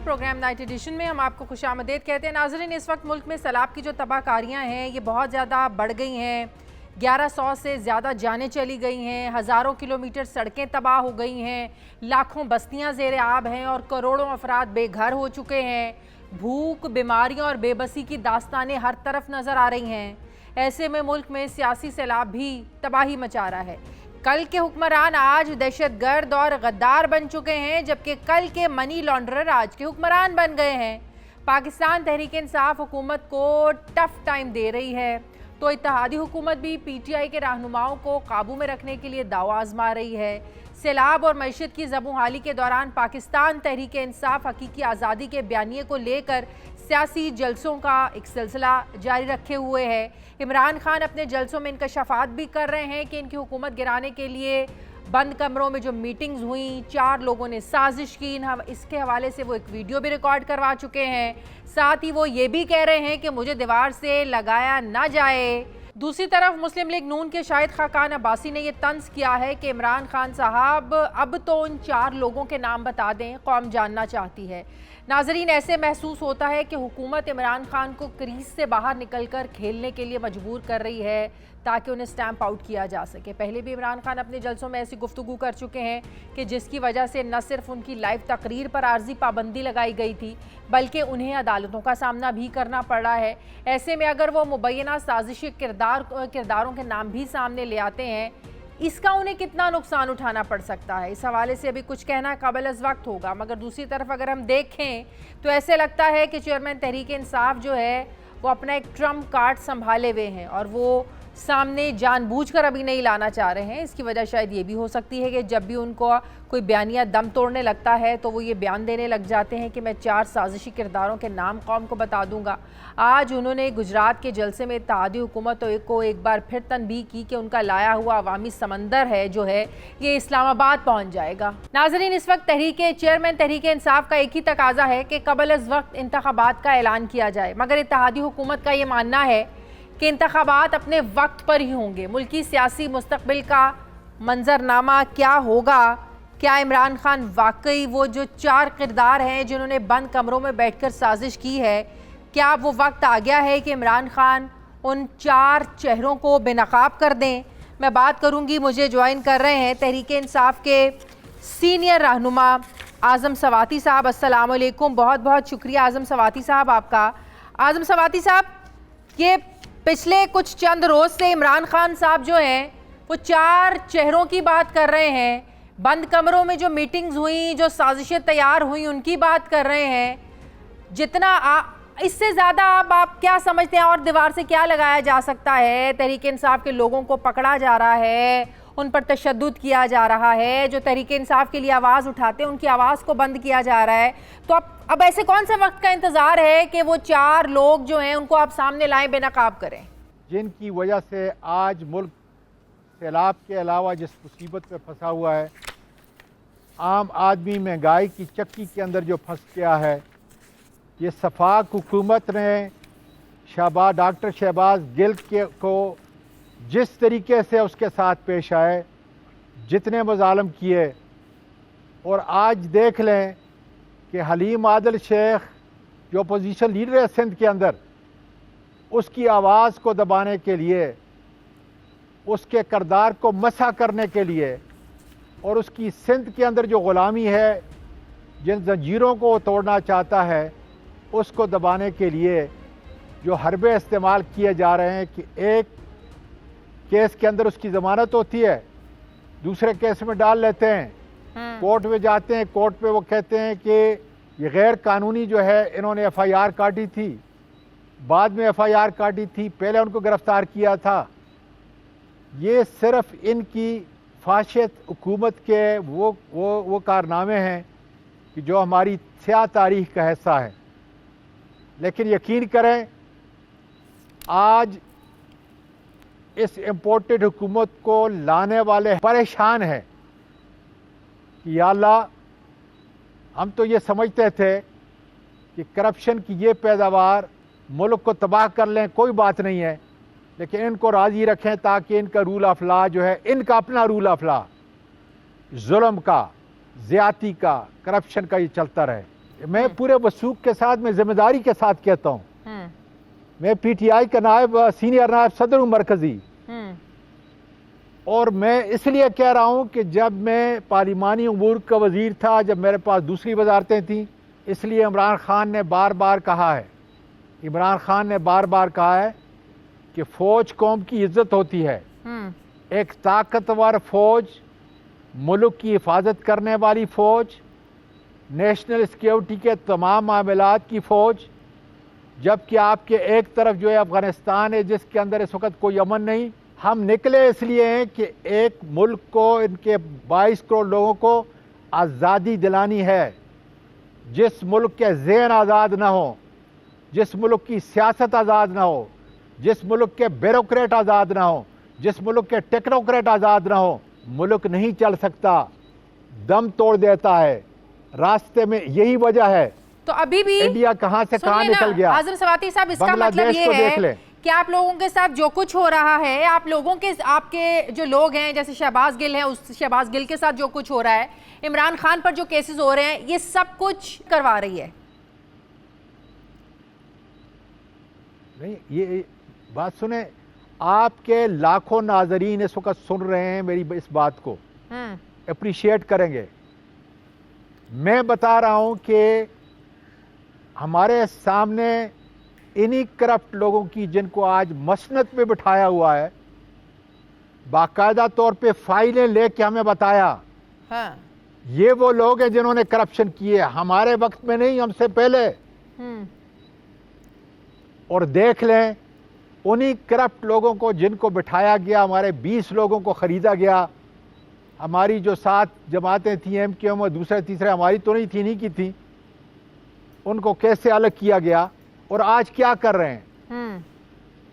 Programme night addition में हम आपको खुशामदीद कहते हैं। नाज़रीन, इस वक्त मुल्क में सैलाब की जो तबाहकारियाँ हैं ये बहुत ज़्यादा बढ़ गई हैं। 1100 से ज़्यादा जानें चली गई हैं, हज़ारों किलोमीटर सड़कें तबाह हो गई हैं, लाखों बस्तियाँ ज़ेर आब हैं और करोड़ों अफराद बेघर हो चुके हैं। भूख, बीमारियों और बेबसी की दास्तानें हर तरफ नज़र आ रही हैं। ऐसे में मुल्क में सियासी सैलाब भी तबाही मचा रहा है। कल के हुक्मरान आज दहशतगर्द और गद्दार बन चुके हैं, जबकि कल के मनी लॉन्ड्रर आज के हुक्मरान बन गए हैं। पाकिस्तान तहरीक इंसाफ हुकूमत को टफ टाइम दे रही है, तो इत्तेहादी हुकूमत भी पीटीआई के रहनुमाओं को काबू में रखने के लिए दाव आजमा रही है। सैलाब और मईशत की ज़बूहाली के दौरान पाकिस्तान तहरीक इंसाफ हकीकी आज़ादी के बयानिए को लेकर सियासी जलसों का एक सिलसिला जारी रखे हुए है। इमरान खान अपने जलसों में इंकशाफात भी कर रहे हैं कि इनकी हुकूमत गिराने के लिए बंद कमरों में जो मीटिंग्स हुई, 4 लोगों ने साजिश की, इसके हवाले से वो एक वीडियो भी रिकॉर्ड करवा चुके हैं। साथ ही वो ये भी कह रहे हैं कि मुझे दीवार से लगाया ना जाए। दूसरी तरफ मुस्लिम लीग नून के शाहिद खाकान अब्बासी ने यह तंज किया है कि इमरान खान साहब अब तो उन 4 लोगों के नाम बता दें, कौम जानना चाहती है। नाजरीन, ऐसे महसूस होता है कि हुकूमत इमरान खान को क्रीज से बाहर निकलकर खेलने के लिए मजबूर कर रही है ताकि उन्हें स्टैंप आउट किया जा सके। पहले भी इमरान खान अपने जलसों में ऐसी गुफ्तगू कर चुके हैं कि जिसकी वजह से न सिर्फ उनकी लाइव तकरीर पर आर्जी पाबंदी लगाई गई थी, बल्कि उन्हें अदालतों का सामना भी करना पड़ा है। ऐसे में अगर वो मुबैना साजिशी किरदारों के नाम भी सामने ले आते हैं, इसका उन्हें कितना नुकसान उठाना पड़ सकता है, इस हवाले से अभी कुछ कहना काबिल अज़ वक्त होगा। मगर दूसरी तरफ अगर हम देखें तो ऐसे लगता है कि चेयरमैन तहरीक इंसाफ जो है वो अपना एक ट्रम्प कार्ड संभाले हुए हैं और वो सामने जानबूझकर अभी नहीं लाना चाह रहे हैं। इसकी वजह शायद ये भी हो सकती है कि जब भी उनको कोई बयानिया दम तोड़ने लगता है तो वो ये बयान देने लग जाते हैं कि मैं 4 साजिशी किरदारों के नाम कौम को बता दूंगा। आज उन्होंने गुजरात के जलसे में इत्तेहादी हुकूमत को एक बार फिर तनबीह की कि उनका लाया हुआ अवामी समंदर है जो है ये इस्लामाबाद पहुँच जाएगा। नाजरीन, इस वक्त चेयरमैन तहरीक इंसाफ का एक ही तकाजा है कि कबल अज़ वक्त इंतखाबात का ऐलान किया जाए, मगर इत्तेहादी हुकूमत का ये मानना है कि इंतखाबात अपने वक्त पर ही होंगे। मुल्की सियासी मुस्तकबिल का मंजरनामा क्या होगा? क्या इमरान खान वाकई वो जो 4 किरदार हैं जिन्होंने बंद कमरों में बैठकर साजिश की है, क्या वो वक्त आ गया है कि इमरान खान उन 4 चेहरों को बेनकाब कर दें? मैं बात करूंगी, मुझे ज्वाइन कर रहे हैं तहरीक इंसाफ के सीनियर रहनुमा आज़म सवाती साहब। अस्सलाम वालेकुम, बहुत बहुत शुक्रिया आज़म सवाती साहब आपका। आज़म सवाती साहब, ये पिछले कुछ चंद रोज़ से इमरान खान साहब जो हैं वो 4 चेहरों की बात कर रहे हैं, बंद कमरों में जो मीटिंग्स हुई, जो साजिशें तैयार हुई, उनकी बात कर रहे हैं। इससे ज़्यादा अब आप क्या समझते हैं और दीवार से क्या लगाया जा सकता है? तहरीक इंसाफ के लोगों को पकड़ा जा रहा है, उन पर तशद्दुद किया जा रहा है, जो तहरीक इंसाफ के लिए आवाज़ उठाते हैं उनकी आवाज़ को बंद किया जा रहा है। तो अब ऐसे कौन से वक्त का इंतज़ार है कि वो 4 लोग जो हैं उनको आप सामने लाएं, बेनकाब करें? जिनकी वजह से आज मुल्क सैलाब के अलावा जिस मुसीबत में फंसा हुआ है, आम आदमी महंगाई की चक्की के अंदर जो फंस गया है, ये सफाक हुकूमत ने डॉक्टर शहबाज गिल को जिस तरीके से उसके साथ पेश आए, जितने मज़ालम किए, और आज देख लें कि हलीम आदिल शेख जो अपोजिशन लीडर है सिंध के अंदर, उसकी आवाज़ को दबाने के लिए, उसके किरदार को मसा करने के लिए, और उसकी सिंध के अंदर जो ग़ुलामी है, जिन जंजीरों को तोड़ना चाहता है, उसको दबाने के लिए जो हरबे इस्तेमाल किए जा रहे हैं कि एक केस के अंदर उसकी ज़मानत होती है, दूसरे केस में डाल लेते हैं, कोर्ट में जाते हैं, कोर्ट पे वो कहते हैं कि ये गैर कानूनी जो है इन्होंने FIR काटी थी, बाद में FIR काटी थी, पहले उनको गिरफ्तार किया था। ये सिर्फ इनकी फाशियत हुकूमत के वो कारनामे हैं कि जो हमारी स्याह तारीख का हिस्सा है। लेकिन यकीन करें, आज इस इम्पोर्टेड हुकूमत को लाने वाले परेशान हैं कि या अल्लाह, हम तो ये समझते थे कि करप्शन की ये पैदावार मुल्क को तबाह कर लें, कोई बात नहीं है, लेकिन इनको राज़ी रखें ताकि इनका रूल ऑफ लॉ जो है, इनका अपना रूल ऑफ लॉ, जुल्म का, ज़्यादती का, करप्शन का, ये चलता रहे। मैं पूरे वसूख के साथ, मैं जिम्मेदारी के साथ कहता हूँ, मैं पीटीआई का नायब सीनियर नायब सदर हूँ मरकजी, और मैं इसलिए कह रहा हूँ कि जब मैं पार्लिमानी उमूर का वजीर था, जब मेरे पास दूसरी वजारतें थीं, इसलिए इमरान खान ने बार बार कहा है, इमरान खान ने बार बार कहा है कि फ़ौज कौम की इज्जत होती है। एक ताकतवर फ़ौज, मुल्क की हिफाजत करने वाली फ़ौज, नेशनल सिक्योरिटी के तमाम मामलात की फ़ौज, जबकि आपके एक तरफ जो है अफ़गानिस्तान है जिसके अंदर इस वक्त कोई अमन नहीं। हम निकले इसलिए हैं कि एक मुल्क को, इनके 22 करोड़ लोगों को आज़ादी दिलानी है। जिस मुल्क के ज़हन आज़ाद ना हो, जिस मुल्क की सियासत आज़ाद ना हो, जिस मुल्क के ब्यूरोक्रेट आज़ाद ना हो, जिस मुल्क के टेक्नोक्रेट आज़ाद ना हो, मुल्क नहीं चल सकता, दम तोड़ देता है रास्ते में। यही वजह है तो अभी भी इंडिया कहाँ से कहाँ निकल गया। आज़म सवाती साहब, इसका मतलब ये है कि आप लोगों के साथ जो कुछ हो रहा है, आप लोगों के, आपके जो लोग हैं जैसे शहबाज गिल हैं, उस शहबाज गिल के साथ जो कुछ हो रहा है, इमरान खान पर जो केसेस हो रहे हैं, ये सब कुछ करवा रही है। नहीं, ये बात सुने, आपके लाखों नाजरीन इस वक्त सुन रहे हैं मेरी इस बात को, अप्रिशिएट करेंगे। मैं बता रहा हूं कि हमारे सामने इन्हीं करप्ट लोगों की, जिनको आज मसनद पे बिठाया हुआ है, बाकायदा तौर पे फाइलें लेके हमें बताया, ये वो लोग हैं जिन्होंने करप्शन किए, हमारे वक्त में नहीं, हमसे पहले। और देख लें उन्हीं करप्ट लोगों को जिनको बिठाया गया, हमारे 20 लोगों को खरीदा गया, हमारी जो 7 जमातें थी एमक्यूएम और दूसरे तीसरे हमारी तो नहीं थी, नहीं की थी, उनको कैसे अलग किया गया। और आज क्या कर रहे हैं,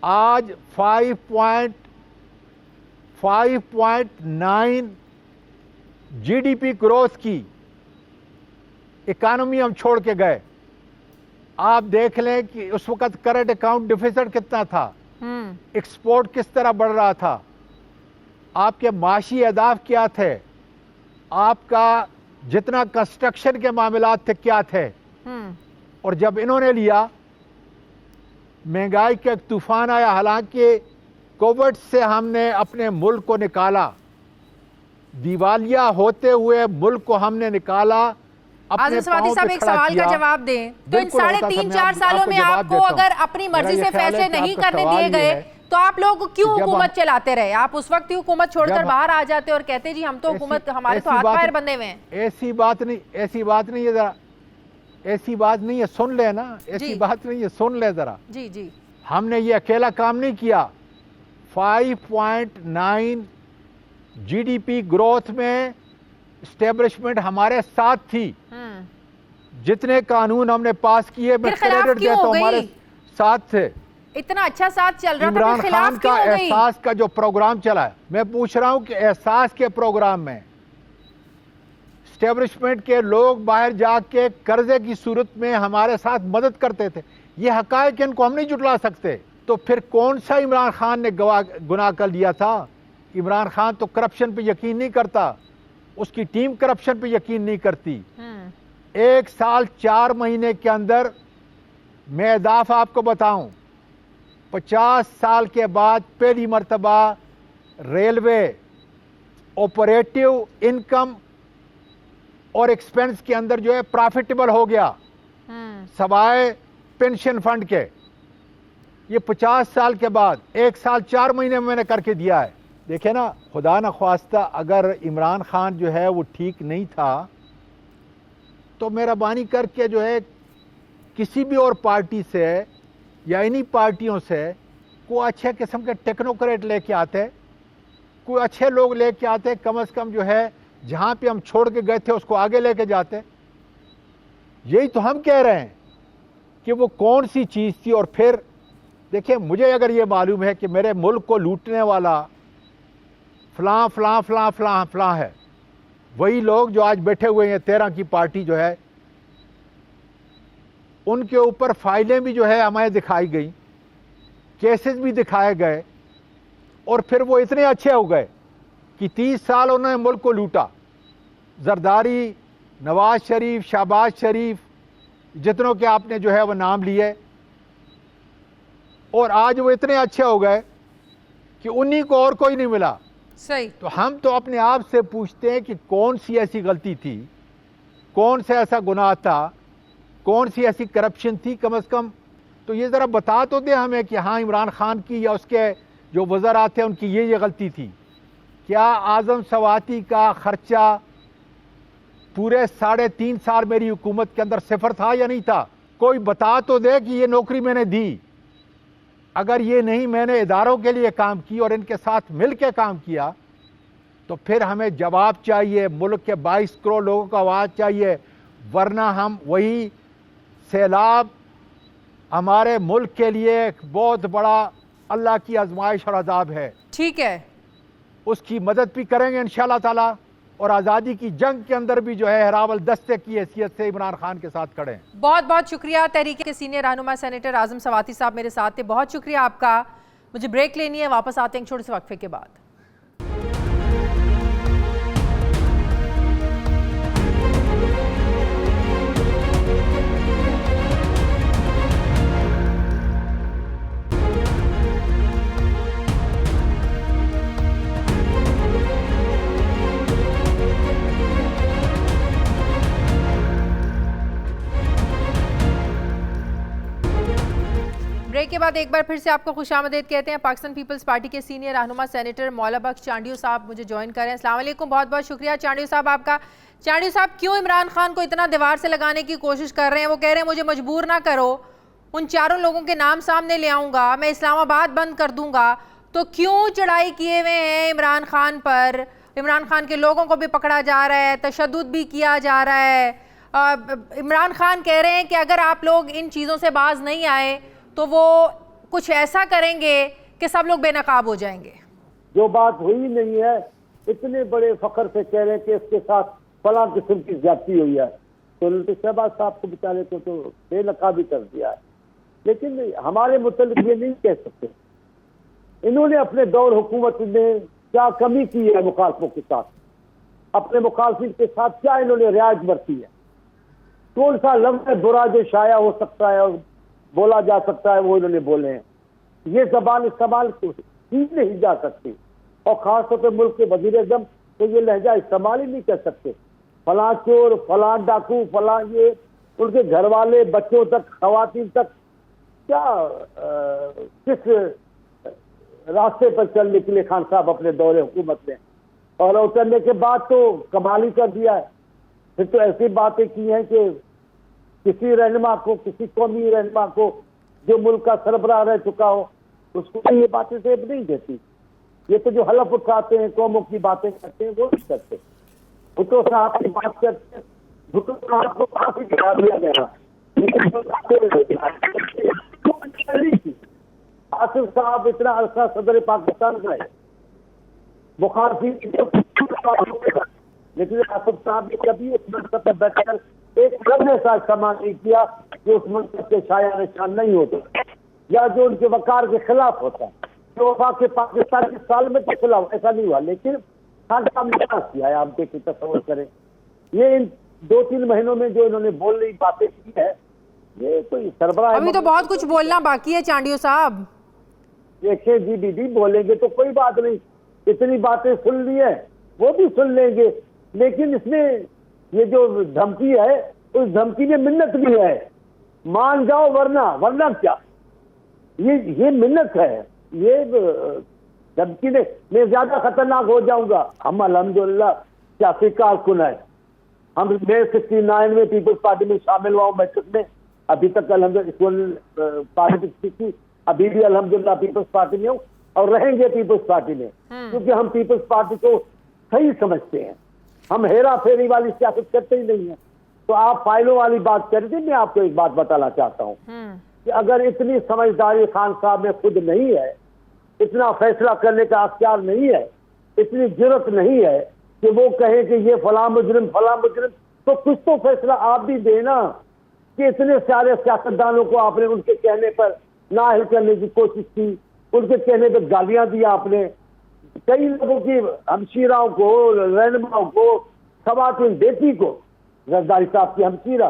आज 5.9 जीडीपी ग्रोथ की इकानमी हम छोड़ के गए। आप देख लें कि उस वक्त करंट अकाउंट डिफिसिट कितना था, एक्सपोर्ट किस तरह बढ़ रहा था, आपके माशी अहदाफ क्या थे, आपका जितना कंस्ट्रक्शन के मामलात थे क्या थे। और जब इन्होंने लिया, महंगाई का एक तूफान आया। हालांकि कोविड से हमने अपने मुल्क को निकाला, दिवालिया होते हुए मुल्क को हमने निकाला। आज़म सवाती साहब, एक सवाल का जवाब दें तो इन 3.5-4 सालों में आपको अगर अपनी मर्जी से फैसले नहीं करने दिए गए तो आप लोग क्यों हुकूमत चलाते रहे? आप उस वक्त ही हुकूमत छोड़कर बाहर आ जाते और कहते जी हम तो हुकूमत, हमारे तो हाथ पैर बंधे हुए हैं। ऐसी बात नहीं, ऐसी बात नहीं है, जरा ऐसी बात नहीं है, सुन ले ना, ऐसी बात नहीं है, सुन ले जरा। जी जी, हमने ये अकेला काम नहीं किया। 5.9 जीडीपी ग्रोथ में एस्टेब्लिशमेंट हमारे साथ थी। जितने कानून हमने पास किए, मैं क्रेडिट देता हूं, हमारे साथ थे। इतना अच्छा साथ चल रहा था, इमरान खान का एहसास का जो प्रोग्राम चला है, मैं पूछ रहा हूं कि एहसास के प्रोग्राम में एस्टेब्लिशमेंट के लोग बाहर जाके कर्जे की सूरत में हमारे साथ मदद करते थे। ये हकायक, इनको हम नहीं जुटला सकते। तो फिर कौन सा इमरान खान ने गुनाह कर लिया था? इमरान खान तो करप्शन पे यकीन नहीं करता, उसकी टीम करप्शन पे यकीन नहीं करती। 1 साल 4 महीने के अंदर, मैं अहदाफ आपको बताऊं, 50 साल के बाद पहली मर्तबा रेलवे ऑपरेटिव इनकम और एक्सपेंस के अंदर जो है प्रॉफिटेबल हो गया, सवाए पेंशन फंड के। ये 50 साल के बाद 1 साल 4 महीने में मैंने करके दिया है। देखे ना, खुदा न ख्वास्ता अगर इमरान खान जो है वो ठीक नहीं था तो मेहरबानी करके जो है किसी भी और पार्टी से या इन्हीं पार्टियों से कोई अच्छे किस्म के टेक्नोक्रेट लेके आते, कोई अच्छे लोग लेके आते, कम से कम जो है जहाँ पे हम छोड़ के गए थे उसको आगे लेके जाते। यही तो हम कह रहे हैं कि वो कौन सी चीज़ थी। और फिर देखिए, मुझे अगर ये मालूम है कि मेरे मुल्क को लूटने वाला फलां फलां फलां फलां फलां है, वही लोग जो आज बैठे हुए हैं 13 की पार्टी जो है, उनके ऊपर फाइलें भी जो है हमें दिखाई गई, केसेस भी दिखाए गए, और फिर वो इतने अच्छे हो गए कि 30 साल उन्होंने मुल्क को लूटा। जरदारी, नवाज शरीफ, शहबाज शरीफ, जितनों के आपने जो है वो नाम लिए, और आज वो इतने अच्छे हो गए कि उन्हीं को और कोई नहीं मिला। सही। तो हम तो अपने आप से पूछते हैं कि कौन सी ऐसी गलती थी, कौन सा ऐसा गुनाह था, कौन सी ऐसी करप्शन थी, कम से कम तो ये ज़रा बता तो दे हमें कि हाँ इमरान खान की या उसके जो वज़रा थे उनकी ये गलती थी। क्या आज़म सवाती का खर्चा पूरे 3.5 साल मेरी हुकूमत के अंदर सिफर था या नहीं था? कोई बता तो दे कि ये नौकरी मैंने दी। अगर ये नहीं मैंने इदारों के लिए काम की और इनके साथ मिल के काम किया तो फिर हमें जवाब चाहिए, मुल्क के 22 करोड़ लोगों का आवाज़ चाहिए, वरना हम वही सैलाब हमारे मुल्क के लिए एक बहुत बड़ा अल्लाह की आजमाइश और अजाब है। ठीक है, उसकी मदद भी करेंगे इंशाअल्लाह ताला, और आज़ादी की जंग के अंदर भी जो है हरावल दस्ते की हैसियत से इमरान खान के साथ खड़े हैं। बहुत बहुत शुक्रिया। तहरीक के सीनियर रहनुमा सेनेटर आज़म सवाती साहब मेरे साथ थे, बहुत शुक्रिया आपका। मुझे ब्रेक लेनी है, वापस आते हैं छोटे से वक्फे के बाद। ब्रेक के बाद एक बार फिर से आपको खुशामदीद कहते हैं। पाकिस्तान पीपल्स पार्टी के सीनियर रहनुमा सेनेटर मौला बख्श चांडियो साहब मुझे ज्वाइन कर रहे हैं। अस्सलाम वालेकुम, बहुत बहुत शुक्रिया चांडियो साहब आपका। चांडियो साहब, क्यों इमरान खान को इतना दीवार से लगाने की कोशिश कर रहे हैं? वो कह रहे हैं मुझे मजबूर ना करो, उन चारों लोगों के नाम सामने ले आऊँगा, मैं इस्लामाबाद बंद कर दूंगा। तो क्यों चढ़ाई किए हुए हैं इमरान खान पर? इमरान खान के लोगों को भी पकड़ा जा रहा है, तशद्दुद भी किया जा रहा है। इमरान खान कह रहे हैं कि अगर आप लोग इन चीज़ों से बाज नहीं आए तो वो कुछ ऐसा करेंगे कि सब लोग बेनकाब हो जाएंगे। जो बात हुई नहीं है, इतने बड़े फख्र से कह रहे हैं कि इसके साथ फला किस्म की ज्यादती हुई है, तो शहबाज साहब को बेचारे को तो बेनकाबी कर दिया है। लेकिन हमारे मुतल्लिक ये नहीं कह सकते। इन्होंने अपने दौर हुकूमत में क्या कमी की है मुखालफों के साथ, अपने मुखालफिन के साथ क्या इन्होंने रियायत बरती है, कौन सा लफ्ज़ बुरा जो शाया हो सकता है और बोला जा सकता है वो इन्होंने बोले हैं। ये जबान इस्तेमाल की नहीं जा सकती, और खासतौर पर मुल्क के वजीर आज़म तो ये लहजा इस्तेमाल ही नहीं कर सकते। फलां चोर, फलां डाकू, फलां ये, उनके घर वाले, बच्चों तक, खवातीन तक क्या किस रास्ते पर चल निकले खान साहब अपने दौरे हुकूमत में, और उतरने के बाद तो कमाल ही कर दिया है। फिर तो ऐसी बातें की हैं कि किसी रहनुमा को, किसी कौमी रहनुमा को जो मुल्क का सरबराह रह चुका हो, उसको ये बातें सेब नहीं देती। ये तो जो हलफ उठाते हैं, कौमों की बातें करते हैं, वो नहीं करते। भुट्टो साहब की बात करते हैं, भुट्टो साहब को काफी गिरा दिया गया। आसिफ साहब इतना अरसा सदर पाकिस्तान रहे, बुखार लेकिन आसिफ साहब ने कभी उस मंसब पर बैठकर एक लफ्ज़ ऐसा इस्तेमाल नहीं किया जो उस मंसब के शाया निशान नहीं होते, या जो उनके वकार के खिलाफ होता है, जो के पाकिस्तान के साल में के खिलाफ ऐसा नहीं हुआ। लेकिन खान साहब ने क्या किया है, आप देखिए, तस्वर करें। ये इन 2-3 महीनों में जो इन्होंने बोल रही बातें की है, ये कोई सरबराह, अभी तो बहुत कुछ बोलना बाकी है चांडियो साहब। देखिए जी दीदी, बोलेंगे तो कोई बात नहीं, इतनी बातें सुन ली है, वो भी सुन लेंगे। लेकिन इसमें ये जो धमकी है, उस धमकी में मिन्नत भी है, मान जाओ वरना क्या, ये मिन्नत है। ये धमकी ने मैं ज्यादा खतरनाक हो जाऊंगा। हम अल्हम्दुलिल्लाह सियासी कारकुन है, हम मैं 69 में पीपल्स पार्टी में शामिल हुआ हूँ बैठक में, अभी तक अल्हम्दुलिल्लाह पार्टी की, अभी भी अल्हम्दुलिल्लाह पीपल्स पार्टी में हूँ और रहेंगे पीपल्स पार्टी में, क्योंकि हम पीपल्स पार्टी को सही समझते हैं। हम हेरा फेरी वाली सियासत करते ही नहीं है। तो आप फाइलों वाली बात कर रही थी, मैं आपको एक बात बताना चाहता हूँ कि अगर इतनी समझदारी खान साहब में खुद नहीं है, इतना फैसला करने का अख्तियार नहीं है, इतनी जुर्रत नहीं है कि वो कहे कि ये फलां मुजरिम, तो कुछ तो फैसला आप भी देना कि इतने सारे सियासतदानों को आपने उनके कहने पर नाअहल करने की कोशिश की, उनके कहने पर गालियां दी आपने, कई लोगों की, हमशीराओं को, रहनुमाओं को, खवातीन बेटी को, जरदारी साहब की हमशीरा,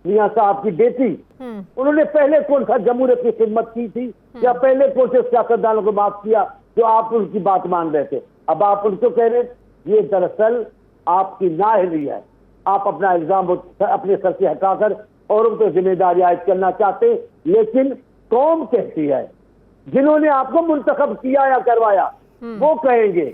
मियां साहब की बेटी, उन्होंने पहले कौन सा जमहूरियत की खिदमत की थी, या पहले कौन से सियासतदानों को माफ किया जो आप उनकी बात मान रहे थे? अब आप उनको कह रहे, ये दरअसल आपकी नाअहली है। आप अपना इल्जाम अपने सर से हटाकर औरों को जिम्मेदारी आयद करना चाहते, लेकिन कौम कहती है, जिन्होंने आपको मुंतखब किया या करवाया वो कहेंगे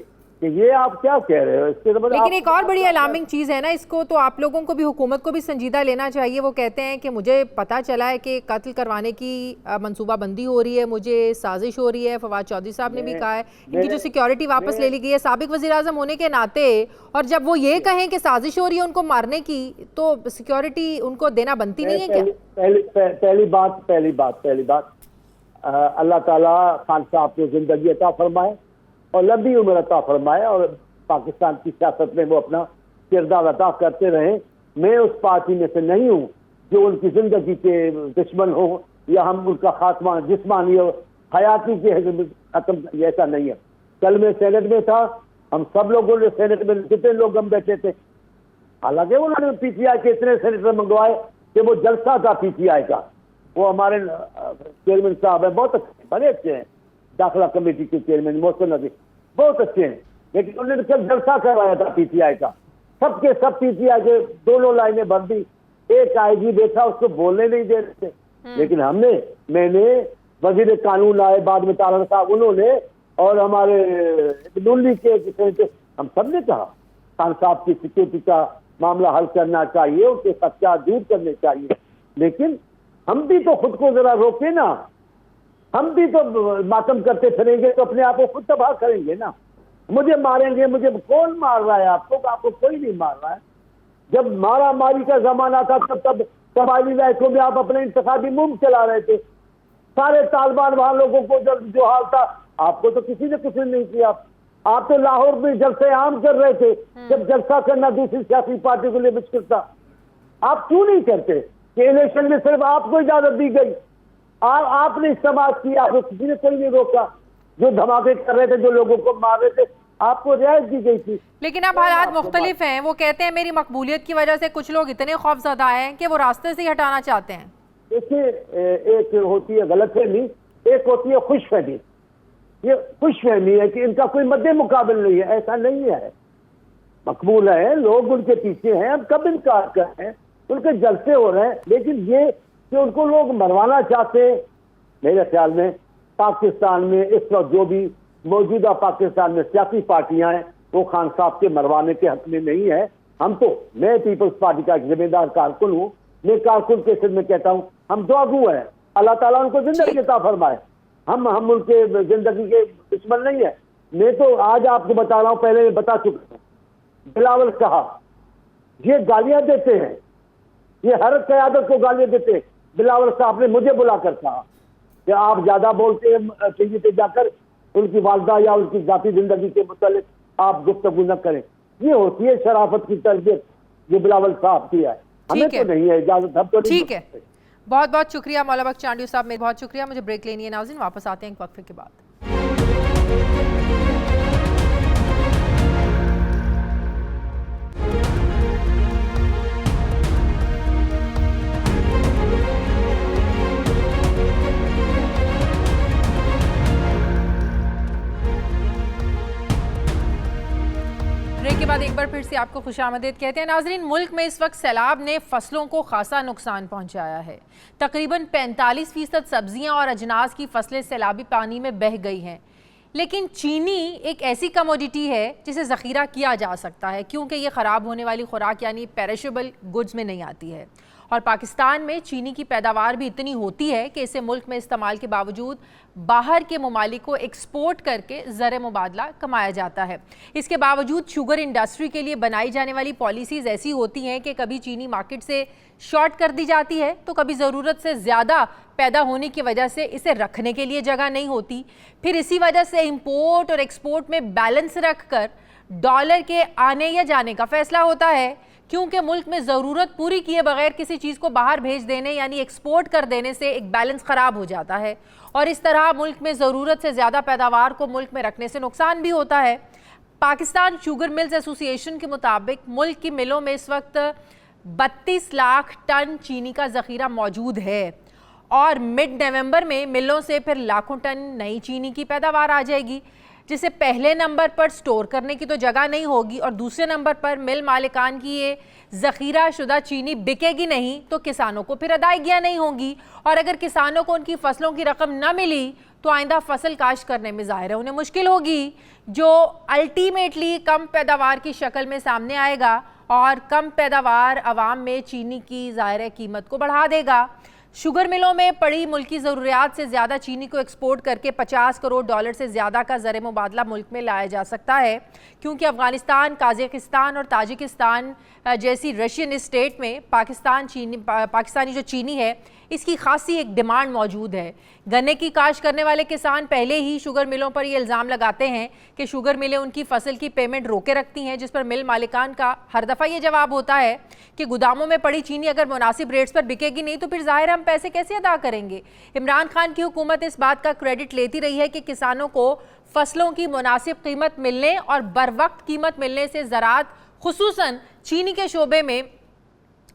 कि ये आप क्या कह रहे हो। इसके तो लेकिन एक और बड़ी अलार्मिंग चीज़ है ना, इसको तो आप लोगों को भी, हुकूमत को भी संजीदा लेना चाहिए। वो कहते हैं कि मुझे पता चला है कि कत्ल करवाने की मंसूबाबंदी हो रही है, मुझे साजिश हो रही है। फवाद चौधरी साहब ने भी कहा है इनकी जो सिक्योरिटी वापस ले ली गई है साबिक वज़ीर आज़म होने के नाते, और जब वो ये कहें कि साजिश हो रही है उनको मारने की, तो सिक्योरिटी उनको देना बनती नहीं है क्या? पहली बात अल्लाह ताला खान साहब को जिंदगी अता फरमाए और लंबी उम्र अता फरमाए, और पाकिस्तान की सियासत में वो अपना किरदार अदा करते रहे। मैं उस पार्टी में से नहीं हूँ जो उनकी जिंदगी के दुश्मन हो या हम उनका खात्मा जिस्मानी और हयाती के खत्म, ऐसा नहीं है। कल मैं सेनेट में था, हम सब लोगों ने सेनेट में कितने लोग हम बैठे थे, हालांकि उन्होंने पीटीआई के इतने सेनेटर मंगवाए कि वो जलसा था पीटीआई का। वो हमारे चेयरमैन साहब है, बहुत अच्छे, बड़े अच्छे हैं, दाखिला कमेटी के चेयरमैन मोहसिन नबी, बहुत अच्छे हैं, लेकिन उन्होंने कल जलसा करवाया था पीटीआई का। सबके सब पीटीआई के दोनों लाइनें भर दी, एक आईजी बैठा उसको बोलने नहीं दे रहे थे। लेकिन मैंने वजीर कानून आए बाद में तारड़ साहब, उन्होंने और हमारे नूली के हम सब ने कहा खान साहब की सिक्योरिटी का मामला हल करना चाहिए, उनके खदशात दूर करने चाहिए। लेकिन हम भी तो खुद को जरा रोके ना, हम भी तो मातम करते फिरेंगे तो अपने आप को खुद तबाह करेंगे ना। मुझे मारेंगे, मुझे कौन मार रहा है? आपको कोई नहीं मार रहा है। जब मारा मारी का जमाना था तब कबायली इलाकों में आप अपने इंतखाबी मुहिम चला रहे थे। सारे तालिबान वहां लोगों को जब जो हाल था, आपको तो किसी ने कुछ नहीं किया। आप तो लाहौर में जलसे आम कर रहे थे, जब जलसा करना दूसरी सियासी पार्टी के लिए मुश्किल था। आप क्यों नहीं करते कि इलेक्शन में सिर्फ आपको इजाजत दी गई, आपने इस्तेमाल किया, आपको किसी ने कोई नहीं रोका। जो धमाके कर रहे थे, जो लोगों को मार रहे थे, आपको रियायत दी गई थी। लेकिन अब हालात मुख्तलिफ हैं। वो कहते हैं मेरी मकबूलियत की वजह से कुछ लोग इतने खौफजदा हैं कि वो रास्ते से ही हटाना चाहते हैं। देखिए, एक होती है गलतफहमी, एक होती है खुशफहमी। ये खुशफहमी है कि इनका कोई मद्दे मुकाबल नहीं है, ऐसा नहीं है। मकबूल है, लोग उनके पीछे हैं, हम कब इनकार कर रहे हैं, उनके जलसे हो रहे हैं। लेकिन ये कि उनको लोग मरवाना चाहते हैं, मेरे ख्याल में पाकिस्तान में इस वक्त जो भी मौजूदा पाकिस्तान में सियासी पार्टियां हैं वो खान साहब के मरवाने के हक में नहीं है। मैं पीपल्स पार्टी का एक जिम्मेदार कारकुन हूँ। मैं कारकुन के सिर में कहता हूँ, हम दुआगू हैं, अल्लाह ताला उनको जिंदगी अता फरमाए। हम उनके जिंदगी के दुश्मन नहीं है। मैं तो आज आपको बता रहा हूँ, पहले मैं बता चुका हूँ। बिलावल साहब ये गालियां देते हैं, ये हर क़यादत को गालियां देते हैं। बिलावल साहब ने मुझे बुलाकर कहा कि आप ज्यादा बोलते हैं, टीवी पे जाकर उनकी वालदा या उनकी जाती जिंदगी के मुतालिक आप गुफ्तगू न करें। ये होती है शराफत की तरबियत जो बिलावल साहब की है, हमें तो नहीं है इजाजत। हम तो ठीक है, बहुत बहुत शुक्रिया मौला बख्श चांडियो साहब, मेरे बहुत शुक्रिया। मुझे ब्रेक लेनी है नाज़रीन, वापस आते हैं एक वक्फे के बाद। ब्रेक के बाद एक बार फिर से आपको खुशामदीद कहते हैं नाजरीन। मुल्क में इस वक्त सैलाब ने फसलों को खासा नुकसान पहुंचाया है। तकरीबन 45% सब्जियां और अजनास की फसलें सैलाबी पानी में बह गई हैं। लेकिन चीनी एक ऐसी कमोडिटी है जिसे ज़ख़ीरा किया जा सकता है, क्योंकि ये ख़राब होने वाली खुराक यानी पेरिशेबल गुड्स में नहीं आती है। और पाकिस्तान में चीनी की पैदावार भी इतनी होती है कि इसे मुल्क में इस्तेमाल के बावजूद बाहर के ममालिक को एक्सपोर्ट करके ज़र मुबादला कमाया जाता है। इसके बावजूद शुगर इंडस्ट्री के लिए बनाई जाने वाली पॉलिसीज़ ऐसी होती हैं कि कभी चीनी मार्केट से शॉर्ट कर दी जाती है, तो कभी ज़रूरत से ज़्यादा पैदा होने की वजह से इसे रखने के लिए जगह नहीं होती। फिर इसी वजह से इंपोर्ट और एक्सपोर्ट में बैलेंस रख कर डॉलर के आने या जाने का फैसला होता है, क्योंकि मुल्क में ज़रूरत पूरी किए बगैर किसी चीज़ को बाहर भेज देने यानी एक्सपोर्ट कर देने से एक बैलेंस ख़राब हो जाता है और इस तरह मुल्क में ज़रूरत से ज़्यादा पैदावार को मुल्क में रखने से नुकसान भी होता है। पाकिस्तान शुगर मिल्स एसोसिएशन के मुताबिक मुल्क की मिलों में इस वक्त 32 लाख टन चीनी का जखीरा मौजूद है और मिड नवंबर में मिलों से फिर लाखों टन नई चीनी की पैदावार आ जाएगी, जिसे पहले नंबर पर स्टोर करने की तो जगह नहीं होगी और दूसरे नंबर पर मिल मालिकान की ये ज़ख़ीरा शुदा चीनी बिकेगी नहीं तो किसानों को फिर अदायगियाँ नहीं होंगी और अगर किसानों को उनकी फसलों की रकम न मिली तो आइंदा फसल काश्त करने में ज़ाहिर है उन्हें मुश्किल होगी, जो अल्टीमेटली कम पैदावार की शक्ल में सामने आएगा और कम पैदावार अवाम में चीनी की ज़ाहिर है कीमत को बढ़ा देगा। शुगर मिलों में पड़ी मुल्की ज़रूरियात से ज़्यादा चीनी को एक्सपोर्ट करके 50 करोड़ डॉलर से ज़्यादा का ज़र मुबादला मुल्क में लाया जा सकता है, क्योंकि अफ़गानिस्तान, काज़ाकिस्तान और ताजिकिस्तान जैसी रशियन स्टेट में पाकिस्तानी जो चीनी है इसकी खासी एक डिमांड मौजूद है। गन्ने की काश्त करने वाले किसान पहले ही शुगर मिलों पर ये इल्ज़ाम लगाते हैं कि शुगर मिलें उनकी फसल की पेमेंट रोके रखती हैं, जिस पर मिल मालिकान का हर दफ़ा ये जवाब होता है कि गोदामों में पड़ी चीनी अगर मुनासिब रेट्स पर बिकेगी नहीं तो फिर ज़ाहिर हम पैसे कैसे अदा करेंगे। इमरान खान की हुकूमत इस बात का क्रेडिट लेती रही है कि किसानों को फसलों की मुनासिब कीमत मिलने और बर वक्त कीमत मिलने से ज़राअत खुसूसन चीनी के शोबे में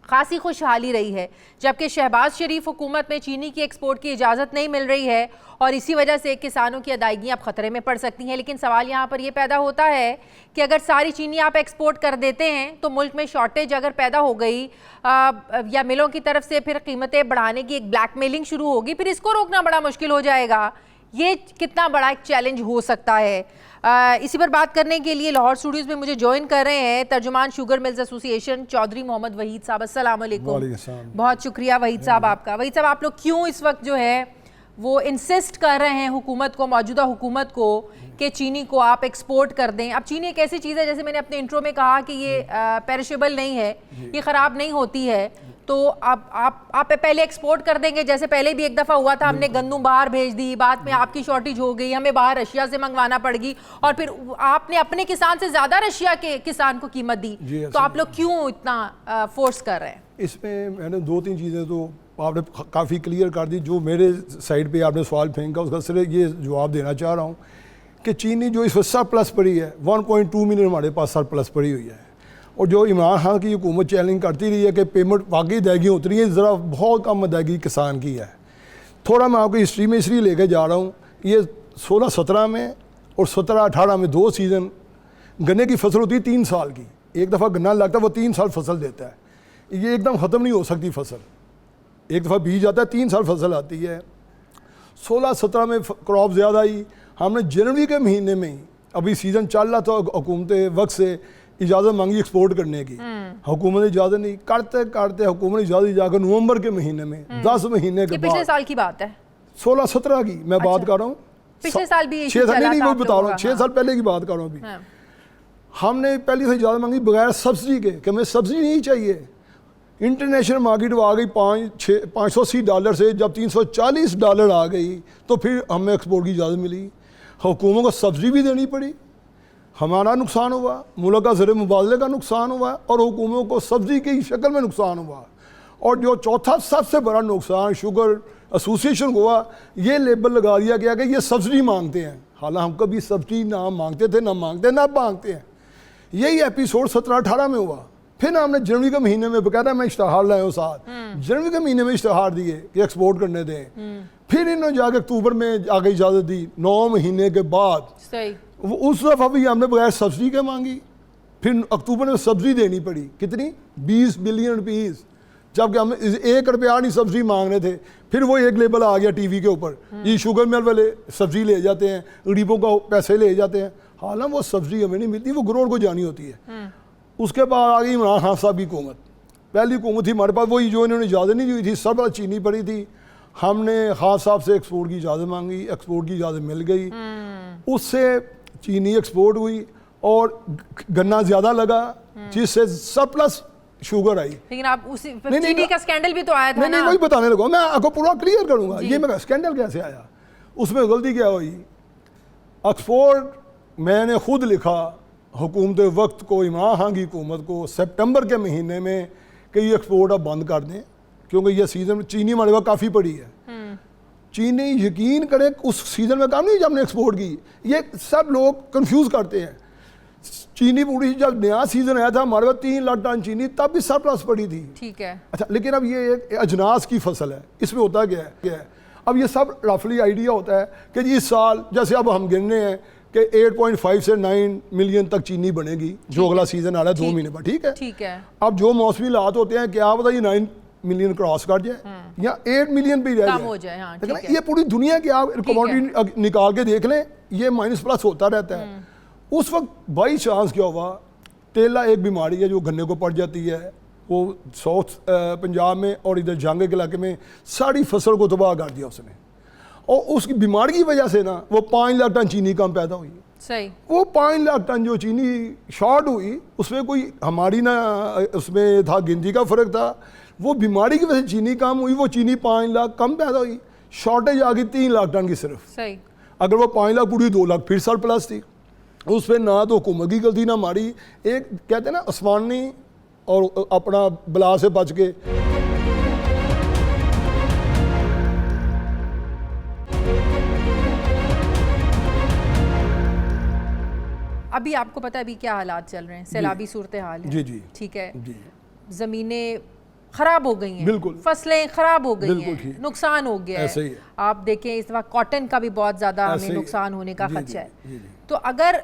खासी खुशहाली रही है, जबकि शहबाज शरीफ हुकूमत में चीनी की एक्सपोर्ट की इजाज़त नहीं मिल रही है और इसी वजह से किसानों की अदायगियाँ अब ख़तरे में पड़ सकती हैं। लेकिन सवाल यहाँ पर यह पैदा होता है कि अगर सारी चीनी आप एक्सपोर्ट कर देते हैं तो मुल्क में शॉर्टेज अगर पैदा हो गई या मिलों की तरफ से फिर कीमतें बढ़ाने की एक ब्लैकमेलिंग शुरू होगी, फिर इसको रोकना बड़ा मुश्किल हो जाएगा। ये कितना बड़ा एक चैलेंज हो सकता है। इसी पर बात करने के लिए लाहौर स्टूडियोज़ में मुझे ज्वाइन कर रहे हैं तर्जुमान sugar mills association Chaudhry Mohammad Waheed sahab. अस्सलाम वालेकुम। बहुत शुक्रिया वहीद साहब आपका। वहीद साहब, आप लोग क्यों इस वक्त जो है वो इंसिस्ट कर रहे हैं हुकूमत को, मौजूदा हुकूमत को, कि चीनी को आप एक्सपोर्ट कर दें? अब चीनी एक ऐसी चीज़ है, जैसे मैंने अपने इंट्रो में कहा कि ये पेरिशेबल नहीं है, ये ख़राब नहीं होती है, तो आप पहले एक्सपोर्ट कर देंगे, जैसे पहले भी एक दफ़ा हुआ था, हमने गंदम बाहर भेज दी, बाद में आपकी शॉर्टेज हो गई, हमें बाहर रशिया से मंगवाना पड़ेगी और फिर आपने अपने किसान से ज़्यादा रशिया के किसान को कीमत दी, तो आप लोग क्यों इतना फोर्स कर रहे हैं? इसमें मैंने 2-3 चीज़ें तो आपने काफ़ी क्लियर कर दी। जो मेरे साइड पे आपने सवाल फेंका उसका सिर्फ ये जवाब देना चाह रहा हूँ कि चीनी जो इस वक्त सरप्लस पड़ी है, 1.2 मिलियन हमारे पास सरप्लस पड़ी हुई है, और जो इमरान खान की हुकूमत चैलेंज करती रही है कि पेमेंट वाकई अदायगी उतरी है, ज़रा बहुत कम अदायगी किसान की है। थोड़ा मैं आपको हिस्ट्री में इसलिए लेके जा रहा हूँ, ये 16-17 में और 17-18 में 2 सीज़न गन्ने की फसल होती है 3 साल की। एक दफ़ा गन्ना लगता है वो 3 साल फसल देता है, ये एकदम ख़त्म नहीं हो सकती फसल। एक दफ़ा बीज आता है 3 साल फसल आती है। 16-17 में क्रॉप ज़्यादा आई, हमने जनवरी के महीने में ही, अभी सीज़न चल रहा था, हुकूमत वक्त से इजाज़त मांगी एक्सपोर्ट करने की, हुकूमत ने इजाज़त नहीं, करते करते हुकूमत ने इजाज़त जाकर नवंबर के महीने में 10 महीने के बाद, पिछले साल की बात है, 16-17 की मैं बात कर रहा हूँ, पिछले साल भी 6 साल नहीं वो बता रहा हूँ, 6 साल पहले की बात कर रहा हूँ अभी। हमने पहली से इजाज़त मांगी बगैर सब्सिडी के कि हमें सब्सिडी नहीं चाहिए। इंटरनेशनल मार्केट आ गई $580 से, जब $340 आ गई तो फिर हमें एक्सपोर्ट की इजाज़त मिली। हुकूमत को सब्सिडी भी देनी पड़ी, हमारा नुकसान हुआ, मुल्क का ज़र मुबादले का नुकसान हुआ और हुकूमत को सब्सिडी की शक्ल में नुकसान हुआ। और जो चौथा सबसे बड़ा नुकसान शुगर एसोसिएशन को हुआ, ये लेबल लगा दिया गया कि ये सब्सिडी मांगते हैं, हालांकि हम कभी सब्सिडी ना मांगते थे, ना मांगते ना मांगते हैं। यही एपिसोड 17-18 में हुआ। फिर हमने जनवरी के महीने में बकायदा मैं इश्तहार लाए साथ, जनवरी के महीने में इश्तहार दिए कि एक्सपोर्ट करने दें। फिर इन्होंने जाके अक्टूबर में आगे इजाज़त दी, 9 महीने के बाद। सही। उस दफ़ा भी हमने बगैर सब्सिडी के मांगी, फिर अक्टूबर में सब्सिडी देनी पड़ी, कितनी? 20 बिलियन रुपीज़, जबकि हम 1 रुपया नहीं सब्सिडी मांग रहे थे। फिर वो एक लेबल आ गया टीवी के ऊपर, ये शुगर मिल वाले सब्सिडी ले जाते हैं, गरीबों को पैसे ले जाते हैं, हालांकि वो सब्सिडी हमें नहीं मिलती, वो ग्रोर को जानी होती है। उसके बाद आ गई इमरान खान साहब की हुकूमत, पहली हुकूमत थी हमारे पास, वही जो इन्होंने इजाज़त नहीं दी थी, सब चीनी पड़ी थी। हमने खान साहब से एक्सपोर्ट की इजाज़त मांगी, एक्सपोर्ट की इजाज़त मिल गई, उससे चीनी एक्सपोर्ट हुई और गन्ना ज़्यादा लगा, जिससे सरप्लस शुगर आई। लेकिन आप उसी चीनी का स्कैंडल भी तो आया था। नहीं, वही बताने लगा, मैं आपको पूरा क्लियर करूँगा। ये मैं स्कैंडल कैसे आया, उसमें गलती क्या हुई। एक्सपोर्ट मैंने खुद लिखा हुकूमत वक्त को, इमरान खान की हुकूमत को, सितंबर के महीने में कि ये एक्सपोर्ट अब बंद कर दें, क्योंकि ये सीज़न में चीनी हमारे पास काफ़ी पड़ी है। चीनी यकीन करें उस सीज़न में काम नहीं जब हमने एक्सपोर्ट की, ये सब लोग कंफ्यूज करते हैं। चीनी पूरी, जब नया सीजन आया था हमारे पास 3 लाख टन चीनी, तब भी सरप्लस पड़ी थी। ठीक है। अच्छा, लेकिन अब ये एक अजनास की फसल है, इसमें होता क्या है, अब ये सब रफली आइडिया होता है कि जी इस साल जैसे अब हम गिनने हैं कि 8.5 से 9 मिलियन तक चीनी बनेगी जो अगला सीजन आ रहा है 2 महीने बाद। ठीक है, ठीक है। अब जो मौसमी हालात होते हैं, क्या पता ये 9 मिलियन क्रॉस कर जाए या 8 मिलियन पे रह कम हो जाए। हाँ, ठीक है। ये पूरी दुनिया की आप कमोडिटी निकाल के देख लें, ये माइनस प्लस होता रहता है। उस वक्त बाई चांस क्या हुआ, तेला एक बीमारी है जो गन्ने को पड़ जाती है, वो साउथ पंजाब में और इधर जांगे के इलाके में सारी फसल को तबाह कर दिया उसने, और उसकी बीमारी की वजह से ना वो 5 लाख टन चीनी कम पैदा हुई। सही। वो 5 लाख टन जो चीनी शॉर्ट हुई, उसमें कोई हमारी ना उसमें था गिनती का फ़र्क था, वो बीमारी की वजह से चीनी कम हुई, वो चीनी 5 लाख कम पैदा हुई, शॉर्टेज आ गई 3 लाख टन की सिर्फ। सही। अगर वो 5 लाख पूरी 2 लाख फिर सरप्लस थी। उस पर ना तो हुकूमत की गलती ना हमारी, एक कहते हैं ना आसमानी और अपना बला से बच के। अभी आपको पता है अभी क्या हालात चल रहे हैं, सैलाबी सूरत हाल है। जी जी। ठीक है जी। ज़मीनें खराब हो गई हैं, बिल्कुल। फसलें खराब हो गई बिल्कुल हैं, ठीक। नुकसान हो गया ऐसे ही है। है। आप देखें इस वक्त कॉटन का भी बहुत ज़्यादा ऐसे हमें ही नुकसान होने का जी, खदशा है। जी, जी। तो अगर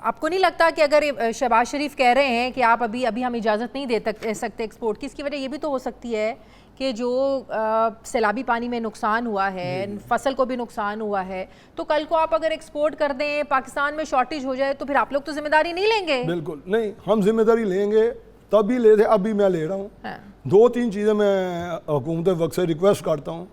आपको नहीं लगता कि अगर शहबाज शरीफ कह रहे हैं कि आप अभी हम इजाज़त नहीं दे सकते एक्सपोर्ट की, इसकी वजह ये भी तो हो सकती है कि जो सैलाबी पानी में नुकसान हुआ है, फसल को भी नुकसान हुआ है, तो कल को आप अगर एक्सपोर्ट कर दें, पाकिस्तान में शॉर्टेज हो जाए, तो फिर आप लोग तो जिम्मेदारी नहीं लेंगे? बिल्कुल नहीं, हम जिम्मेदारी लेंगे, तब भी ले थे, अब भी मैं ले रहा हूँ। हाँ। 2-3 चीज़ें मैं हुकूमत वक्त से रिक्वेस्ट करता हूँ।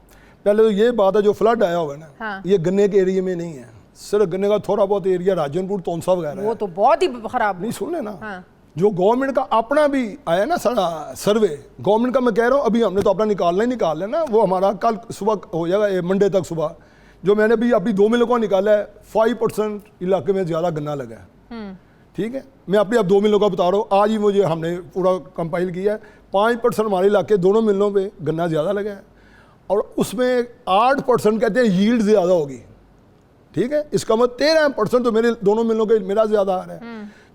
पहले तो ये बात है, जो फ्लड आया हुआ है ना, हाँ। ये गन्ने के एरिया में नहीं है, सिर्फ गन्ने का थोड़ा बहुत एरिया राजनपुर तोनसा वगैरह वो है। तो बहुत ही खराब। नहीं सुन लेना, हाँ। जो गवर्नमेंट का अपना भी आया ना सारा सर्वे, गवर्नमेंट का मैं कह रहा हूँ, अभी हमने तो अपना निकाल लेना, वो हमारा कल सुबह हो जाएगा, मंडे तक सुबह। जो मैंने भी अभी 2 मिलों का निकाला है, 5% इलाके में ज़्यादा गन्ना लगा है। ठीक है, मैं अपने अब 2 मिलों का बता रहा हूँ, आज ही मुझे हमने पूरा कंपाइल किया है। 5% हमारे इलाके दोनों मिलों पे गन्ना ज़्यादा लगा है, और उसमें 8% कहते हैं यील्ड ज़्यादा होगी। ठीक है, इसका मतलब 13% तो मेरे दोनों मिलों के मेरा ज़्यादा आ रहा है।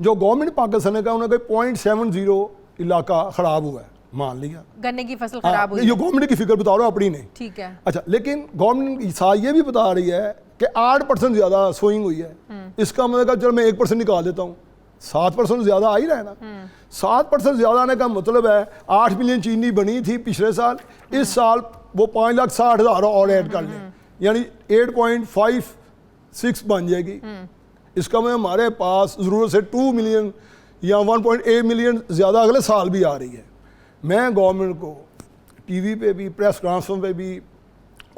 जो गवर्नमेंट पाकिस्तान का उन्होंने 0.70 इलाका ख़राब हुआ है, मान लिया गन्ने की फसल खराब हुई। ये गवर्नमेंट की फिक्र बता रहा हूँ, अपनी नहीं। ठीक है। अच्छा, लेकिन गवर्नमेंट साथ ये भी बता रही है कि 8% ज़्यादा सोइंग हुई है। इसका मतलब चलो मैं 1% निकाल देता हूँ, 7% ज़्यादा आ ही रहा है ना। 7% ज़्यादा आने का मतलब है 8 मिलियन चीनी बनी थी पिछले साल, इस साल वो 5,60,000 और ऐड कर लें, यानी 8.56 बन जाएगी। इसका मतलब हमारे पास ज़रूरत से 2 मिलियन या 1.8 मिलियन ज़्यादा अगले साल भी आ रही है। मैं गवर्नमेंट को टीवी पे भी, प्रेस कॉन्फ्रेंस पे भी,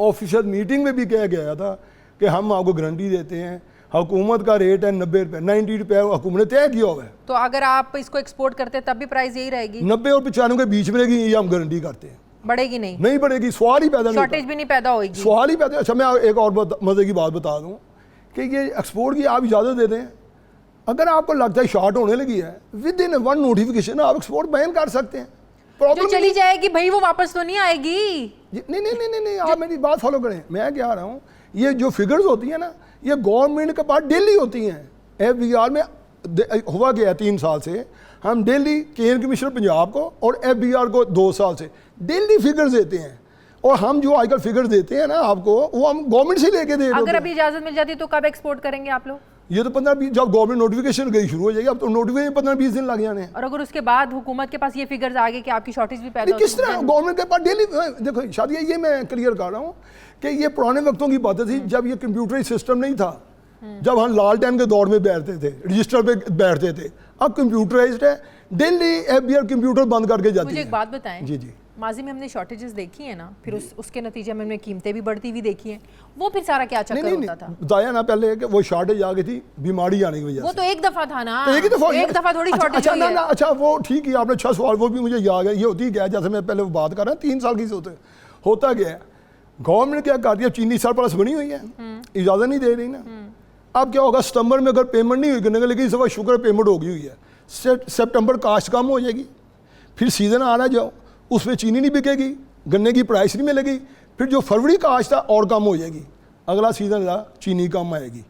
ऑफिशियल मीटिंग में भी कह गया था कि हम आपको गारंटी देते हैं, हुकूमत का रेट है 90 रुपये, 90 रुपये हुकूमत ने तय किया हुआ है। तो अगर आप इसको एक्सपोर्ट करते हैं तब भी प्राइस यही रहेगी? 90 और 95 के बीच में रहेगी, ये हम गारंटी करते हैं। बढ़ेगी नहीं? नहीं बढ़ेगी, सवाल ही पैदा नहीं होता। शॉर्टेज भी नहीं पैदा होगी? सवाल ही पैदा। अच्छा, मैं एक और मज़े की बात बता दूँ कि ये एक्सपोर्ट की आप इजाज़त दे दें, अगर आपको लगता है शॉर्ट होने लगी है, विद इन 1 नोटिफिकेशन आप एक्सपोर्ट बैन कर सकते हैं। जो चली जाएगी भाई वो वापस तो नहीं आएगी। नहीं, आप मेरी बात फॉलो करें। मैं क्या रहा हूँ, ये जो फिगर्स होती हैं ना, ये गवर्नमेंट के पास डेली होती हैं। FBR में हुआ गया है 3 साल से, हम डेली केंद्र कमिश्नर पंजाब को और FBR को 2 साल से डेली फिगर्स देते हैं, और हम जो आजकल फिगर्स देते हैं ना आपको, वो हम गवर्नमेंट से लेके दे रहे हैं। अगर अभी इजाजत मिल जाती तो कब एक्सपोर्ट करेंगे आप लोग? ये तो 15-20 जब गवर्नमेंट नोटिफिकेशन गई शुरू हो जाएगी, अब तो नोटिफिकेशन 15-20 दिन लग जाने हैं। और अगर उसके बाद हुकूमत के पास ये फिगर्स आ गए कि आपकी शॉर्टेज भी पैदा किस तरह गवर्नमेंट के पास डेली, देखो शायद ये मैं क्लियर कर रहा हूँ कि ये पुराने वक्तों की बातें थी जब ये कंप्यूटराइज सिस्टम नहीं था, जब हम लालटेन के दौर में बैठते थे, रजिस्टर पे बैठते थे। अब कंप्यूटराइज्ड है, डेली FBR कंप्यूटर बंद करके जाती है। मुझे एक बात बताएं, जी जी, माजी में हमने शॉर्टेजेस देखी है ना, फिर उसके नतीजे में हमने कीमतें भी बढ़ती हुई देखी हैं, वो फिर सारा क्या चक्कर होता था? बताया ना पहले कि वो शॉर्टेज आ गई थी बीमारी आने की वजह से। वो तो एक दफा था ना, तो एक दफा थोड़ी शॉर्टेज हुई है। अच्छा वो ठीक है, आपने 6 सवाल वो भी मुझे याद है। ये होती क्या है, जैसे मैं पहले बात कर रहा हूँ 3 साल की होता गया है, गवर्नमेंट क्या करती है, चीनी सरप्लस बनी हुई है, इजाज़त नहीं दे रही ना। अब क्या होगा, सितंबर में अगर पेमेंट नहीं हुई, लेकिन इस दफ़ा शुक्र पेमेंट हो गई हुई है, सितंबर कास्ट कम हो जाएगी, फिर सीज़न आ रहा जाओ, उसमें चीनी नहीं बिकेगी, गन्ने की प्राइस नहीं मिलेगी, फिर जो फरवरी कास्ट था और कम हो जाएगी, अगला सीज़न चीनी कम आएगी।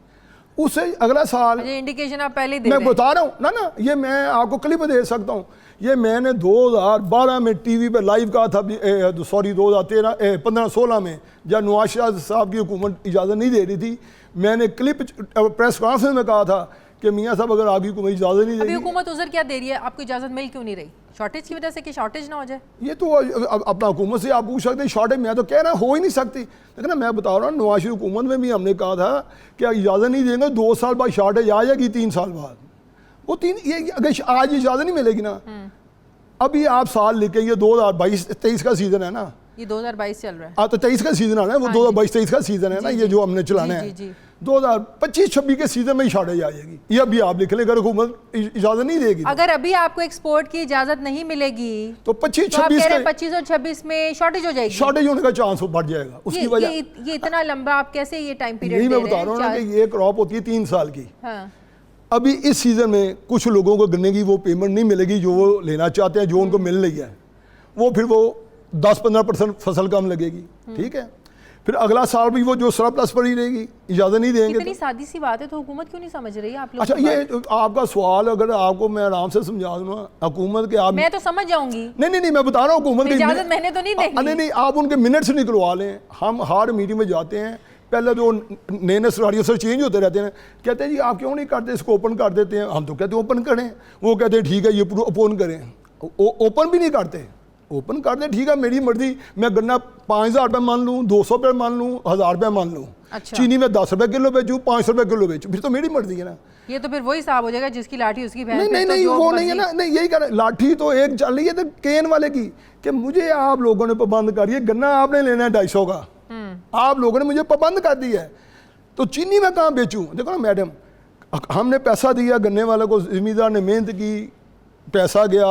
उससे अगला साल इंडिकेशन आप पहले दे मैं दें। बता रहा हूँ ना, ये मैं आपको क्लिप दे सकता हूँ। ये मैंने 2012 में टीवी पे लाइव कहा था, सॉरी 2015-16 में, जब नवाज शरीफ साहब की हुकूमत इजाज़त नहीं दे रही थी, मैंने क्लिप प्रेस कॉन्फ्रेंस में कहा था कि मियाँ साहब अगर आपकी हुकूमत इजाज़त नहीं अभी देगी। हुकूमत उधर क्या दे रही है, आपको इजाजत मिल क्यों नहीं रही? शॉर्टेज की वजह से कि शॉर्टेज ना हो जाए? ये तो अपना हुकूमत से आप पूछ सकते हैं, शॉर्टेज मैं तो कह रहा हो ही नहीं सकती। लेकिन ना मैं बता रहा हूँ, नवाज शरीफ हुकूमत में भी हमने कहा था कि इजाज़त नहीं देंगे, 2 साल बाद शॉर्टेज आ जाएगी, 3 साल बाद। वो 3 ये अगर आज इजाज़त नहीं मिलेगी ना, अभी आप साल लेके, ये 2022-23 का सीज़न है ना, ये 2022 चल रहा है। हाँ तो 23 का सीज़न आना है, वो 2022-23 का सीज़न है ना, ये जो हमने चलाना है। 2025-26 के सीज़न में ही शॉर्टेज आ जाएगी। ये अभी आप लिख लें, अगर हुकूमत इजाज़त नहीं देगी। अगर अभी आपको एक्सपोर्ट की इजाजत नहीं मिलेगी तो 25-26 25 और 26 में शॉर्टेज हो जाएगी। शॉर्टेज होने का चांस बढ़ जाएगा। उसकी वजह ये इतना लंबा आप कैसे ये टाइम पीरियड यही दे मैं रहे बता रहा हूँ ना कि ये क्रॉप होती है 3 साल की। हाँ। अभी इस सीज़न में कुछ लोगों को गन्ने की वो पेमेंट नहीं मिलेगी जो वो लेना चाहते हैं, जो उनको मिल रही है, वो फिर वो 10-15% फसल कम लगेगी, ठीक है। फिर अगला साल भी वो जो सरप्लस पड़ी रहेगी, इजाज़त नहीं देंगे। इतनी सादी सी बात है तो हुकूमत क्यों नहीं समझ रही है आप लोग? अच्छा, ये आपका सवाल अगर आपको मैं आराम से समझा दूँ ना, हुकूमत के आप मैं तो समझ जाऊंगी। नहीं मैं बता रहा हूँ, हुकूमत की इजाजत मैंने तो नहीं देनी। नहीं, आप उनके मिनट्स निकलवा लें। हम हर मीटिंग में जाते हैं, पहले जो नए सिनारियो सर चेंज होते रहते हैं, कहते हैं जी आप क्यों नहीं करते, इसको ओपन कर देते हैं। हम तो कहते हैं ओपन करें, वो कहते हैं ठीक है ये ओपन करें। ओपन भी नहीं करते। ओपन कर दें, ठीक है मेरी मर्जी, मैं गन्ना 5,000 रुपये मान लूँ, 200 रुपये मान लूँ, 1,000 रुपये मान लूँ। अच्छा। चीनी में 10 रुपये किलो बेचूँ, 500 रुपये किलो बेचूँ, फिर तो मेरी मर्जी है ना। ये तो फिर वही हिसाब हो जाएगा जिसकी लाठी उसकी भैंस। नहीं वो नहीं है ना, नहीं यही कर, लाठी तो एक चल रही है तो केन वाले की, कि मुझे आप लोगों ने पाबंद करिए, गन्ना आपने लेना है 250 का, आप लोगों ने मुझे पाबंद कर दिया है, तो चीनी में कहाँ बेचूँ? देखो ना मैडम, हमने पैसा दिया गन्ने वाले को, जिम्मेदार ने मेहनत की, पैसा गया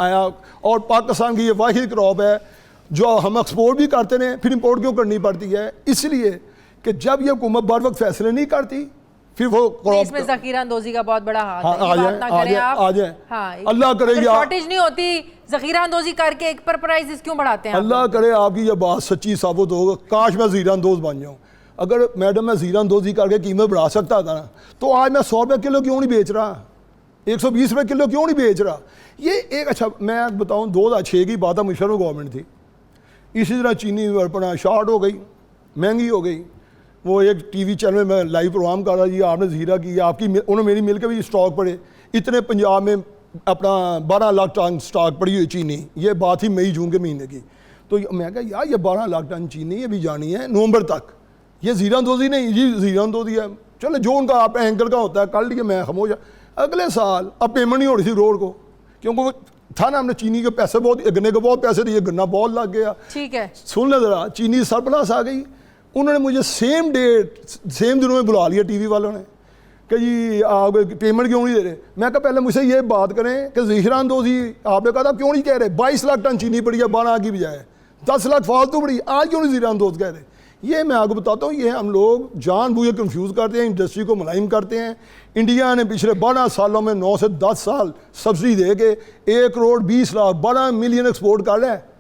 आया, और पाकिस्तान की ये वाहिद क्रॉप है जो हम एक्सपोर्ट भी करते हैं, फिर इंपोर्ट क्यों करनी पड़ती है? इसलिए कि जब ये हुकूमत बर वक्त फैसले नहीं करती, फिर वो क्रॉप इसमें ज़खीरा अंदोज़ी का बहुत बड़ा हाथ है। आ जाए हाँ, अल्लाह करे, शॉर्टेज नहीं होती, ज़खीरा अंदोज़ी करके एक पर प्राइस क्यों बढ़ाते हैं? अल्लाह करे आपकी ये बात सच्ची साबित हो, काश मैं ज़ीरा अंदोज़ बन जाऊँ। अगर मैडम मैं ज़ीरा अंदोज़ी करके कीमत बढ़ा सकता था ना, तो आज मैं 100 रुपये किलो क्यों नहीं बेच रहा, 120 रुपये किलो क्यों नहीं बेच रहा? ये एक, अच्छा मैं बताऊँ, 2006 की बात है, मुशर्रफ गवर्नमेंट थी, इसी तरह चीनी अपना शॉर्ट हो गई, महंगी हो गई। वो एक टीवी चैनल में लाइव प्रोग्राम कर रहा जी, आपने ज़ीरा की, आपकी उन्होंने मेरी मिल के भी स्टॉक पड़े, इतने पंजाब में अपना 12 लाख टन स्टॉक पड़ी हुई चीनी। ये बात ही मई जून के महीने की। तो मैं कहा यार ये 12 लाख टन चीनी अभी जानी है नवंबर तक, ये ज़ीरा अंदोज़ी नहीं जी, ज़ीरा अंदोज़ी है, चलो जो उनका आप एंकर का होता है कर लिया, मैं खामोश। अगले साल अब पेमेंट नहीं हो रही थी रोड को, क्योंकि वो था ना, हमने चीनी के पैसे बहुत, गन्ने के बहुत पैसे दिए, गन्ना बहुत लग गया। ठीक है, सुन ले जरा, चीनी सरप्लस आ गई। उन्होंने मुझे सेम डेट सेम दिनों में बुला लिया टीवी वालों ने कि जी आप पेमेंट क्यों नहीं दे रहे। मैं कहा पहले मुझसे ये बात करें कि ज़खीरा अंदोज़ी आपने कहा था क्यों नहीं कह रहे, 22 लाख टन चीनी पड़ी है 12 की बजाय, 10 लाख फालतू पड़ी, आज क्यों नहीं ज़खीरा अंदोज़ कह रहे? ये मैं आपको बताता हूँ, ये हम लोग जानबूझे कंफ्यूज करते हैं, इंडस्ट्री को मुलायम करते हैं। इंडिया ने पिछले 12 सालों में 9 से 10 साल सब्सिडी दे के 1 करोड़ 20 लाख 12 मिलियन एक्सपोर्ट कर रहा है,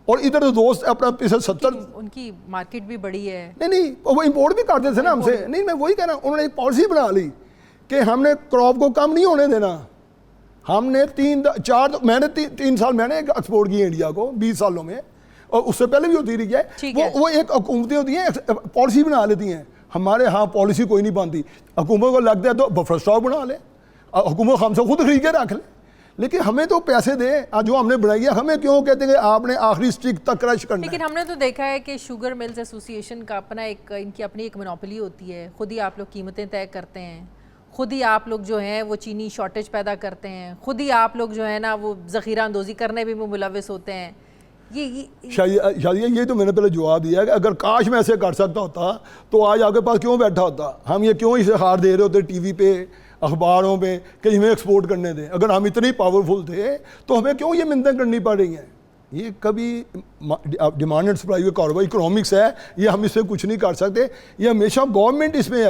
और इधर तो दोस्त अपना पिछले 70 उनकी मार्केट भी बड़ी है। नहीं वो इंपोर्ट भी करते थे ना हमसे। नहीं मैं वही कह रहा हूँ, उन्होंने एक पॉलिसी बना ली कि हमने क्रॉप को कम नहीं होने देना। हमने 3 साल मैंने एक्सपोर्ट किए इंडिया को 20 सालों में, और उससे पहले भी होती रही है। वो एक हुकूमतें होती हैं पॉलिसी बना लेती हैं, हमारे यहाँ पॉलिसी कोई नहीं बनती। हुकूमत को लगता है तो बफर स्टॉक बना ले, हुकूमत हमसे खुद खरीद के रख ले, लेकिन हमें तो पैसे दे जो हमने बनाई है, हमें क्यों कहते हैं कि आपने आखिरी स्टिक तक क्रश करना है। लेकिन हमने तो देखा है कि शुगर मिल्स एसोसिएशन का अपना एक, इनकी अपनी एक मोनोपोली होती है, खुद ही आप लोग कीमतें तय करते हैं, खुद ही आप लोग जो हैं वो चीनी शॉर्टेज पैदा करते हैं, खुद ही आप लोग जो है ना वो ज़खीरा अंदोज़ी करने भी मुलविस होते हैं। ये तो मैंने पहले जवाब दिया है कि अगर काश मैं ऐसे कर सकता होता तो आज आपके पास क्यों बैठा होता, हम ये क्यों इश्तेहार दे रहे होते टीवी पे अखबारों पे कि हमें एक्सपोर्ट करने दें। अगर हम इतने पावरफुल थे तो हमें क्यों ये मिन्नतें करनी पड़ रही हैं। ये कभी डिमांड एंड सप्लाई का कारोबार इकोनॉमिक्स है, ये हम इससे कुछ नहीं कर सकते, ये हमेशा गवर्नमेंट इसमें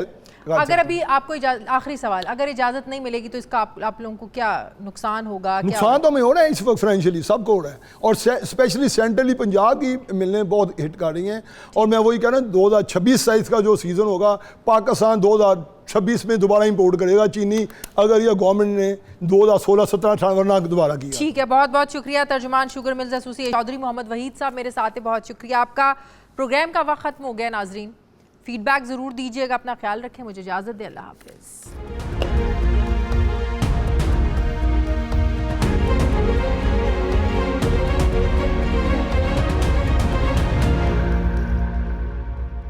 अगर अभी आपको आखिरी सवाल, अगर इजाज़त नहीं मिलेगी तो इसका आप लोगों को क्या नुकसान होगा? नुकसान तो हमें हो रहा है इस वक्त, फाइनेंशियली सबको हो रहा है, और स्पेशली सेंट्रली पंजाब की मिलने बहुत हिट कर रही हैं। और मैं वही कह रहा हूँ 2026 साइज का जो सीज़न होगा, पाकिस्तान 2026 में दोबारा इंपोर्ट करेगा चीनी, अगर ये गवर्नमेंट ने 2016, 17, 18 वरना दोबारा किया। ठीक है, बहुत बहुत शुक्रिया। तर्जुमान sugar mills association Chaudhry Mohammad Waheed sahab मेरे साथ हैं, बहुत शुक्रिया आपका। प्रोग्राम का वक्त खत्म हो गया नाजरीन, फीडबैक ज़रूर दीजिएगा, अपना ख्याल रखें, मुझे इजाज़त दें, अल्लाह हाफ़िज़।